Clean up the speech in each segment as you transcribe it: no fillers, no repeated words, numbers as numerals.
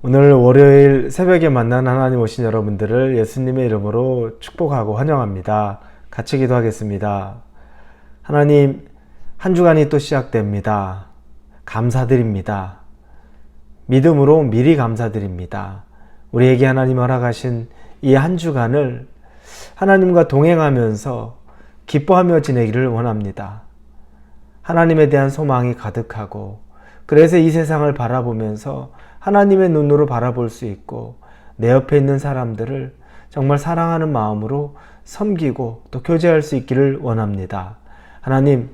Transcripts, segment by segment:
오늘 월요일 새벽에 만난 하나님 오신 여러분들을 예수님의 이름으로 축복하고 환영합니다. 같이 기도하겠습니다. 하나님, 한 주간이 또 시작됩니다. 감사드립니다. 믿음으로 미리 감사드립니다. 우리에게 하나님 허락하신 이 한 주간을 하나님과 동행하면서 기뻐하며 지내기를 원합니다. 하나님에 대한 소망이 가득하고, 그래서 이 세상을 바라보면서 하나님의 눈으로 바라볼 수 있고, 내 옆에 있는 사람들을 정말 사랑하는 마음으로 섬기고 또 교제할 수 있기를 원합니다. 하나님,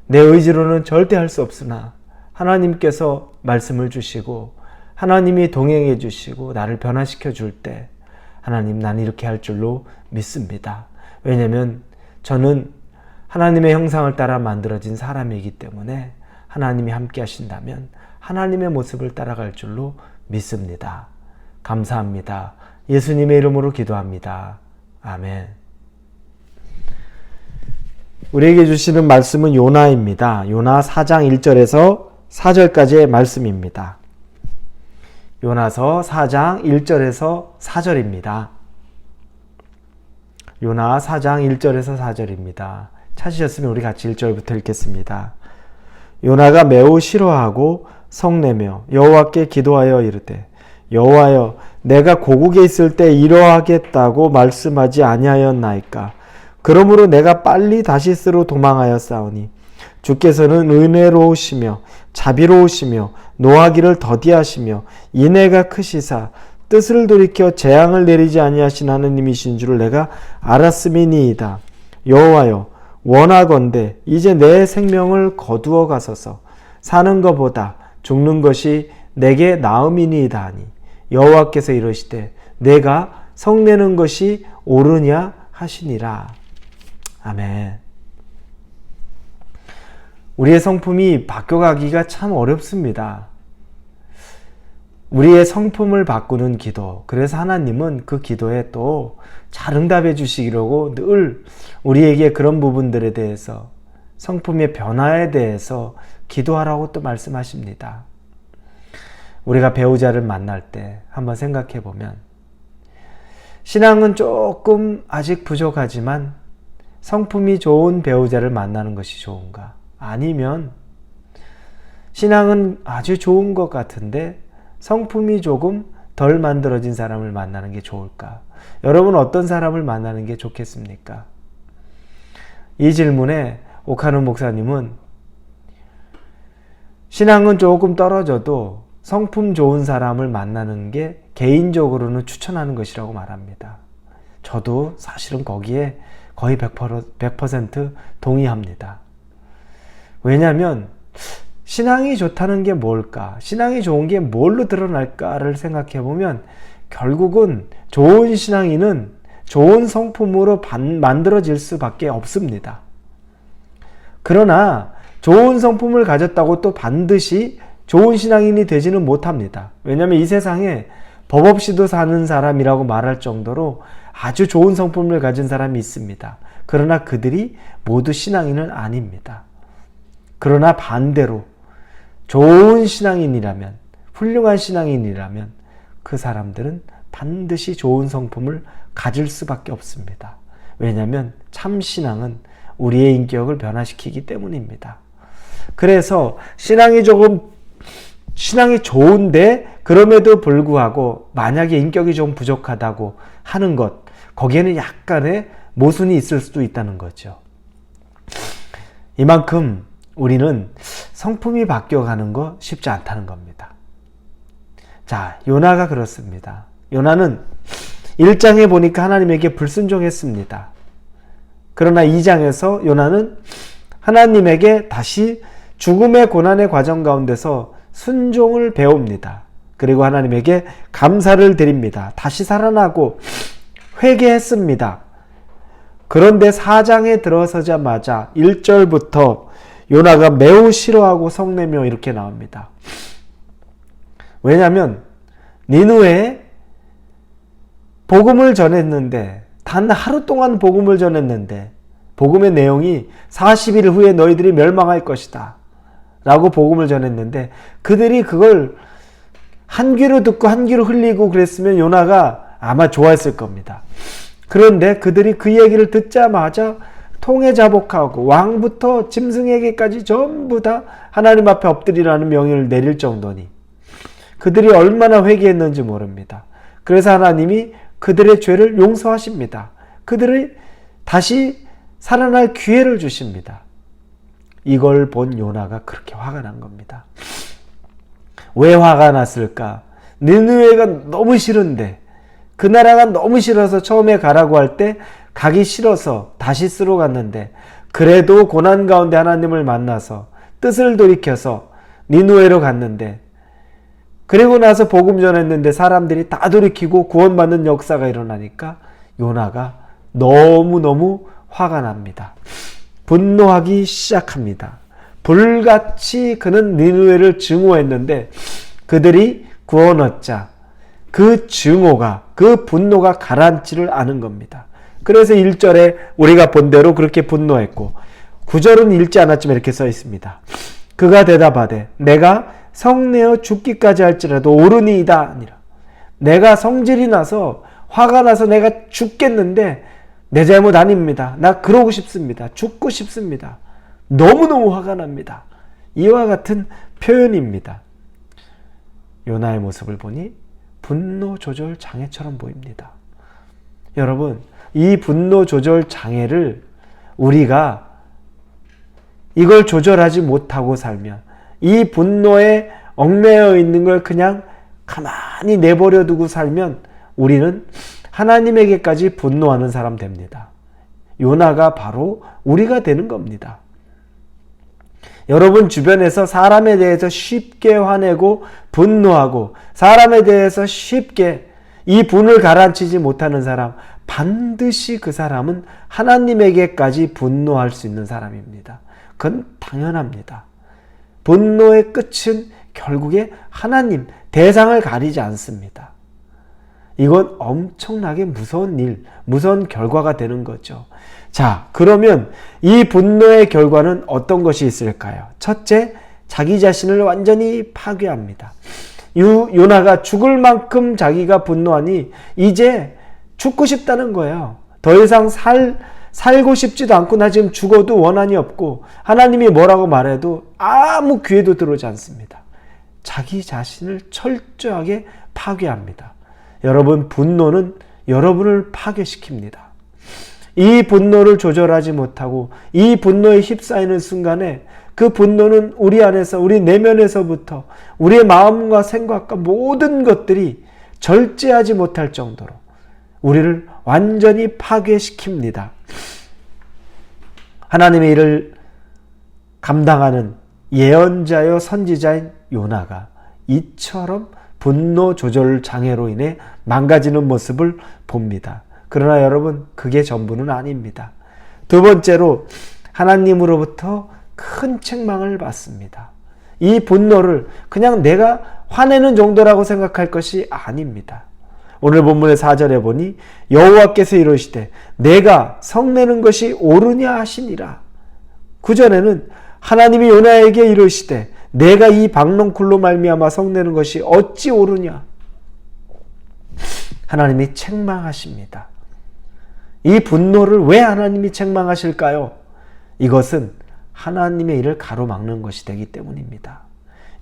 내 의지로는 절대 할 수 없으나 하나님께서 말씀을 주시고 하나님이 동행해 주시고 나를 변화시켜 줄 때, 하나님, 난 이렇게 할 줄로 믿습니다. 왜냐하면 저는 하나님의 형상을 따라 만들어진 사람이기 때문에 하나님이 함께 하신다면 하나님의 모습을 따라갈 줄로 믿습니다. 감사합니다. 예수님의 이름으로 기도합니다. 아멘. 우리에게 주시는 말씀은 요나입니다. 요나 4장 1절에서 4절까지의 말씀입니다. 요나서 4장 1절에서 4절입니다. 요나 4장 1절에서 4절입니다. 찾으셨으면 우리 같이 1절부터 읽겠습니다. 요나가 매우 싫어하고 성내며 여호와께 기도하여 이르되, 여호와여, 내가 고국에 있을 때 이러하겠다고 말씀하지 아니하였나이까? 그러므로 내가 빨리 다시스로 도망하여 싸우니 주께서는 은혜로우시며 자비로우시며 노하기를 더디하시며 인애가 크시사 뜻을 돌이켜 재앙을 내리지 아니하신 하느님이신 줄을 내가 알았음이니이다. 여호와여, 원하건대 이제 내 생명을 거두어 가소서. 사는 것보다 죽는 것이 내게 나음이니이다 하니 여호와께서 이르시되 내가 성내는 것이 옳으냐 하시니라. 아멘. 우리의 성품이 바뀌어가기가 참 어렵습니다. 우리의 성품을 바꾸는 기도, 그래서 하나님은 그 기도에 또 잘 응답해 주시기로 늘 우리에게 그런 부분들에 대해서, 성품의 변화에 대해서 기도하라고 또 말씀하십니다. 우리가 배우자를 만날 때 한번 생각해 보면, 신앙은 조금 아직 부족하지만 성품이 좋은 배우자를 만나는 것이 좋은가? 아니면 신앙은 아주 좋은 것 같은데 성품이 조금 덜 만들어진 사람을 만나는 게 좋을까? 여러분, 어떤 사람을 만나는 게 좋겠습니까? 이 질문에 오카노 목사님은 신앙은 조금 떨어져도 성품 좋은 사람을 만나는 게 개인적으로는 추천하는 것이라고 말합니다. 저도 사실은 거기에 거의 100% 동의합니다. 왜냐하면 신앙이 좋다는 게 뭘까? 신앙이 좋은 게 뭘로 드러날까를 생각해 보면 결국은 좋은 신앙인은 좋은 성품으로 만들어질 수밖에 없습니다. 그러나 좋은 성품을 가졌다고 또 반드시 좋은 신앙인이 되지는 못합니다. 왜냐하면 이 세상에 법 없이도 사는 사람이라고 말할 정도로 아주 좋은 성품을 가진 사람이 있습니다. 그러나 그들이 모두 신앙인은 아닙니다. 그러나 반대로 좋은 신앙인이라면, 훌륭한 신앙인이라면 그 사람들은 반드시 좋은 성품을 가질 수밖에 없습니다. 왜냐하면 참 신앙은 우리의 인격을 변화시키기 때문입니다. 그래서 신앙이 좋은데 그럼에도 불구하고 만약에 인격이 좀 부족하다고 하는 것, 거기에는 약간의 모순이 있을 수도 있다는 거죠. 이만큼 우리는 성품이 바뀌어가는 거 쉽지 않다는 겁니다. 자, 요나가 그렇습니다. 요나는 1장에 보니까 하나님에게 불순종했습니다. 그러나 2장에서 요나는 하나님에게 다시 죽음의 고난의 과정 가운데서 순종을 배웁니다. 그리고 하나님에게 감사를 드립니다. 다시 살아나고 회개했습니다. 그런데 4장에 들어서자마자 1절부터 요나가 매우 싫어하고 성내며 이렇게 나옵니다. 왜냐하면 니느웨에 복음을 전했는데, 단 하루 동안 복음을 전했는데 복음의 내용이 40일 후에 너희들이 멸망할 것이다 라고 복음을 전했는데 그들이 그걸 한 귀로 듣고 한 귀로 흘리고 그랬으면 요나가 아마 좋아했을 겁니다. 그런데 그들이 그 얘기를 듣자마자 통회자복하고 왕부터 짐승에게까지 전부 다 하나님 앞에 엎드리라는 명령을 내릴 정도니 그들이 얼마나 회개했는지 모릅니다. 그래서 하나님이 그들의 죄를 용서하십니다. 그들이 다시 살아날 기회를 주십니다. 이걸 본 요나가 그렇게 화가 난 겁니다. 왜 화가 났을까? 니느웨가 너무 싫은데, 그 나라가 너무 싫어서 처음에 가라고 할 때 가기 싫어서 다시스로 갔는데, 그래도 고난 가운데 하나님을 만나서 뜻을 돌이켜서 니느웨로 갔는데, 그리고 나서 복음 전했는데 사람들이 다 돌이키고 구원받는 역사가 일어나니까 요나가 너무너무 화가 납니다. 분노하기 시작합니다. 불같이 그는 니느웨를 증오했는데 그들이 구원 얻자 그 증오가, 그 분노가 가라앉지를 않은 겁니다. 그래서 1절에 우리가 본 대로 그렇게 분노했고 9절은 읽지 않았지만 이렇게 써 있습니다. 그가 대답하되 내가 성내어 죽기까지 할지라도 옳으니이다 아니라. 내가 성질이 나서 화가 나서 내가 죽겠는데 내 잘못 아닙니다. 나 그러고 싶습니다. 죽고 싶습니다. 너무너무 화가 납니다. 이와 같은 표현입니다. 요나의 모습을 보니 분노 조절 장애처럼 보입니다. 여러분, 이 분노 조절 장애를 우리가 이걸 조절하지 못하고 살면, 이 분노에 얽매여 있는 걸 그냥 가만히 내버려 두고 살면 우리는 하나님에게까지 분노하는 사람 됩니다. 요나가 바로 우리가 되는 겁니다. 여러분 주변에서 사람에 대해서 쉽게 화내고 분노하고 사람에 대해서 쉽게 이 분을 가라앉히지 못하는 사람, 반드시 그 사람은 하나님에게까지 분노할 수 있는 사람입니다. 그건 당연합니다. 분노의 끝은 결국에 하나님, 대상을 가리지 않습니다. 이건 엄청나게 무서운 일, 무서운 결과가 되는 거죠. 자, 그러면 이 분노의 결과는 어떤 것이 있을까요? 첫째, 자기 자신을 완전히 파괴합니다. 요나가 죽을 만큼 자기가 분노하니 이제 죽고 싶다는 거예요. 더 이상 살고 싶지도 않고 나 지금 죽어도 원한이 없고 하나님이 뭐라고 말해도 아무 귀에도 들어오지 않습니다. 자기 자신을 철저하게 파괴합니다. 여러분, 분노는 여러분을 파괴시킵니다. 이 분노를 조절하지 못하고 이 분노에 휩싸이는 순간에 그 분노는 우리 안에서, 우리 내면에서부터 우리의 마음과 생각과 모든 것들이 절제하지 못할 정도로 우리를 완전히 파괴시킵니다. 하나님의 일을 감당하는 예언자여 선지자인 요나가 이처럼 분노 조절 장애로 인해 망가지는 모습을 봅니다. 그러나 여러분, 그게 전부는 아닙니다. 두 번째로 하나님으로부터 큰 책망을 받습니다. 이 분노를 그냥 내가 화내는 정도라고 생각할 것이 아닙니다. 오늘 본문의 4절에 보니 여호와께서 이르시되 내가 성내는 것이 옳으냐 하시니라. 9절에는 하나님이 요나에게 이르시되 내가 이 박농쿨로 말미암아 성내는 것이 어찌 옳으냐. 하나님이 책망하십니다. 이 분노를 왜 하나님이 책망하실까요? 이것은 하나님의 일을 가로막는 것이 되기 때문입니다.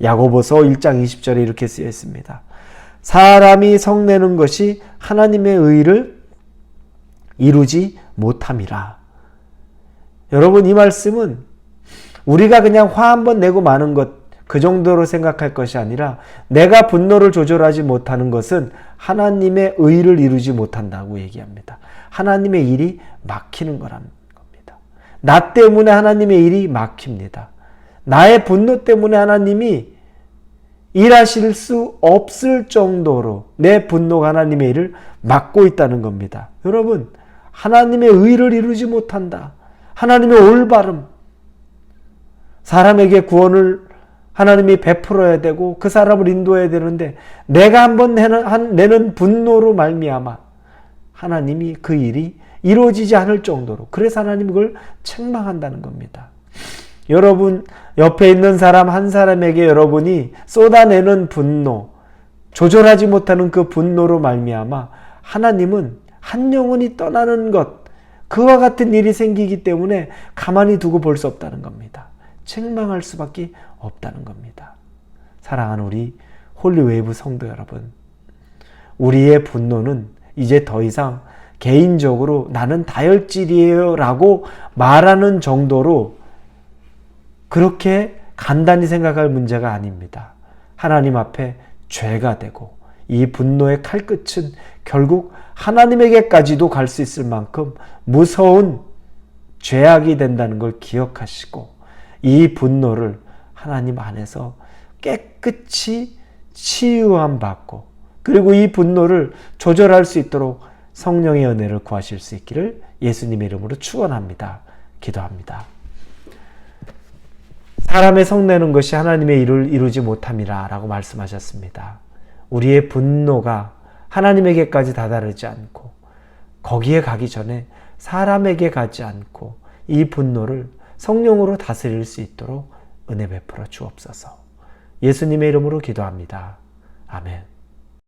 야고보서 1장 20절에 이렇게 쓰여 있습니다. 사람이 성내는 것이 하나님의 의를 이루지 못함이라. 여러분, 이 말씀은 우리가 그냥 화 한번 내고 마는 것, 그 정도로 생각할 것이 아니라 내가 분노를 조절하지 못하는 것은 하나님의 의를 이루지 못한다고 얘기합니다. 하나님의 일이 막히는 거라는 겁니다. 나 때문에 하나님의 일이 막힙니다. 나의 분노 때문에 하나님이 일하실 수 없을 정도로 내 분노가 하나님의 일을 막고 있다는 겁니다. 여러분, 하나님의 의를 이루지 못한다. 하나님의 올바름, 사람에게 구원을 하나님이 베풀어야 되고 그 사람을 인도해야 되는데 내가 한번 내는 분노로 말미암아 하나님이 그 일이 이루어지지 않을 정도로, 그래서 하나님이 그걸 책망한다는 겁니다. 여러분, 옆에 있는 사람 한 사람에게 여러분이 쏟아내는 분노, 조절하지 못하는 그 분노로 말미암아 하나님은 한 영혼이 떠나는 것, 그와 같은 일이 생기기 때문에 가만히 두고 볼 수 없다는 겁니다. 책망할 수밖에 없다는 겁니다. 사랑하는 우리 홀리웨이브 성도 여러분, 우리의 분노는 이제 더 이상 개인적으로 나는 다혈질이에요 라고 말하는 정도로 그렇게 간단히 생각할 문제가 아닙니다. 하나님 앞에 죄가 되고 이 분노의 칼끝은 결국 하나님에게까지도 갈 수 있을 만큼 무서운 죄악이 된다는 걸 기억하시고 이 분노를 하나님 안에서 깨끗이 치유함 받고 그리고 이 분노를 조절할 수 있도록 성령의 은혜를 구하실 수 있기를 예수님의 이름으로 축원합니다. 기도합니다. 사람의 성내는 것이 하나님의 일을 이루지 못함이라 라고 말씀하셨습니다. 우리의 분노가 하나님에게까지 다다르지 않고 거기에 가기 전에 사람에게 가지 않고 이 분노를 성령으로 다스릴 수 있도록 은혜 베풀어 주옵소서. 예수님의 이름으로 기도합니다. 아멘.